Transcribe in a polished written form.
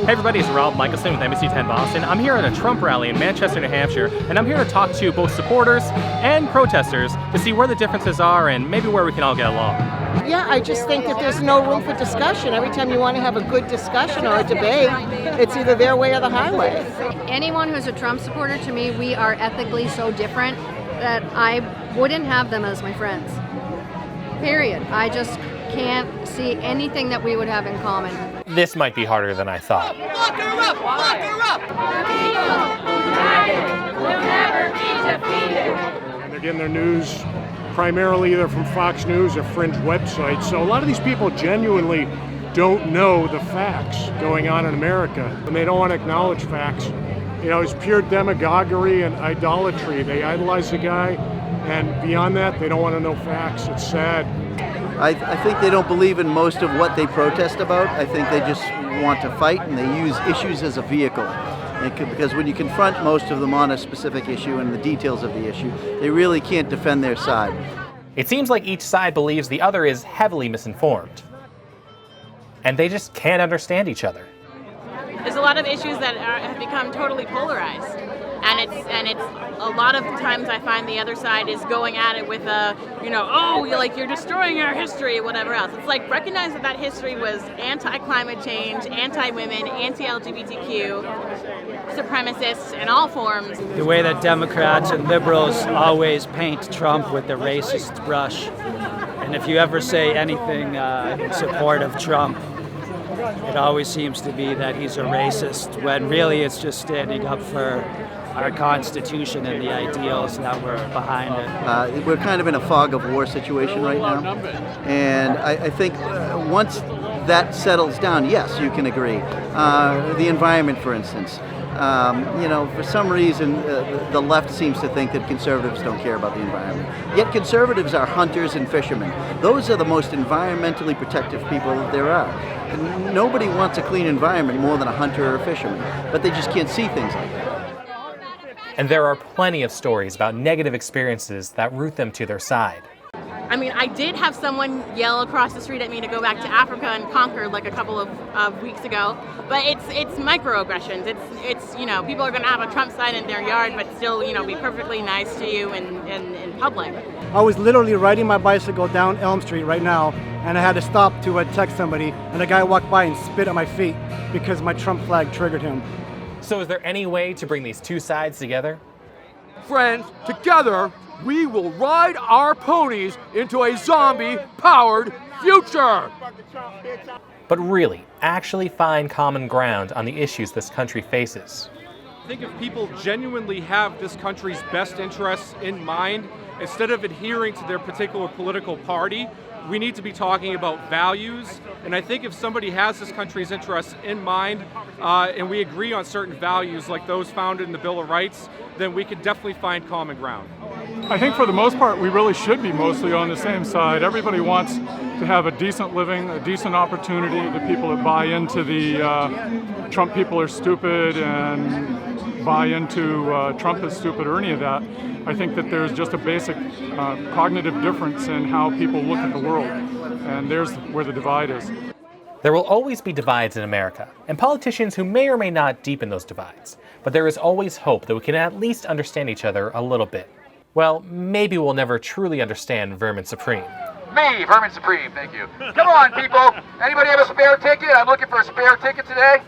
Hey everybody, it's Rob Michaelson with NBC 10 Boston. I'm here at a Trump rally in Manchester, New Hampshire, and I'm here to talk to both supporters and protesters to see where the differences are and maybe where we can all get along. Yeah, I just think that there's no room for discussion. Every time you want to have a good discussion or a debate, it's either their way or the highway. Anyone who's a Trump supporter, to me, we are ethically so different that I wouldn't have them as my friends. Period. I just can't see anything that we would have in common. This might be harder than I thought. Lock her up! Lock her up! Will never be defeated. And they're getting their news primarily either from Fox News or fringe websites. So a lot of these people genuinely don't know the facts going on in America, and they don't want to acknowledge facts. You know, it's pure demagoguery and idolatry. They idolize the guy, and beyond that, they don't want to know facts. It's sad. I think they don't believe in most of what they protest about. I think they just want to fight, and they use issues as a vehicle. Because when you confront most of them on a specific issue and the details of the issue, they really can't defend their side. It seems like each side believes the other is heavily misinformed. And they just can't understand each other. There's a lot of issues that have become totally polarized. And it's a lot of times I find the other side is going at it with you're destroying our history, whatever else. It's like, recognize that history was anti-climate change, anti-women, anti-LGBTQ, supremacists in all forms. The way that Democrats and liberals always paint Trump with the racist brush. And if you ever say anything in support of Trump, it always seems to be that he's a racist, when really it's just standing up for our Constitution and the ideals that were behind it. We're kind of in a fog of war situation right now. And I think once that settles down, yes, you can agree. The environment, for instance. For some reason, the left seems to think that conservatives don't care about the environment. Yet conservatives are hunters and fishermen. Those are the most environmentally protective people that there are. And nobody wants a clean environment more than a hunter or a fisherman, but they just can't see things like that. And there are plenty of stories about negative experiences that root them to their side. I mean, I did have someone yell across the street at me to go back to Africa and Concord like a couple of weeks ago. But it's microaggressions. It's people are going to have a Trump sign in their yard, but still, be perfectly nice to you in public. I was literally riding my bicycle down Elm Street right now, and I had to stop to text somebody, and a guy walked by and spit at my feet because my Trump flag triggered him. So is there any way to bring these two sides together? Friends, together, we will ride our ponies into a zombie-powered future! But really, actually find common ground on the issues this country faces. I think if people genuinely have this country's best interests in mind, instead of adhering to their particular political party, we need to be talking about values. And I think if somebody has this country's interests in mind, and we agree on certain values like those founded in the Bill of Rights, then we could definitely find common ground. I think for the most part, we really should be mostly on the same side. Everybody wants to have a decent living, a decent opportunity. The people that buy into the Trump people are stupid and buy into Trump is stupid or any of that. I think that there's just a basic cognitive difference in how people look at the world, and there's where the divide is. There will always be divides in America, and politicians who may or may not deepen those divides, but there is always hope that we can at least understand each other a little bit. Well, maybe we'll never truly understand Vermin Supreme. Me, Vermin Supreme, thank you. Come on, people. Anybody have a spare ticket? I'm looking for a spare ticket today.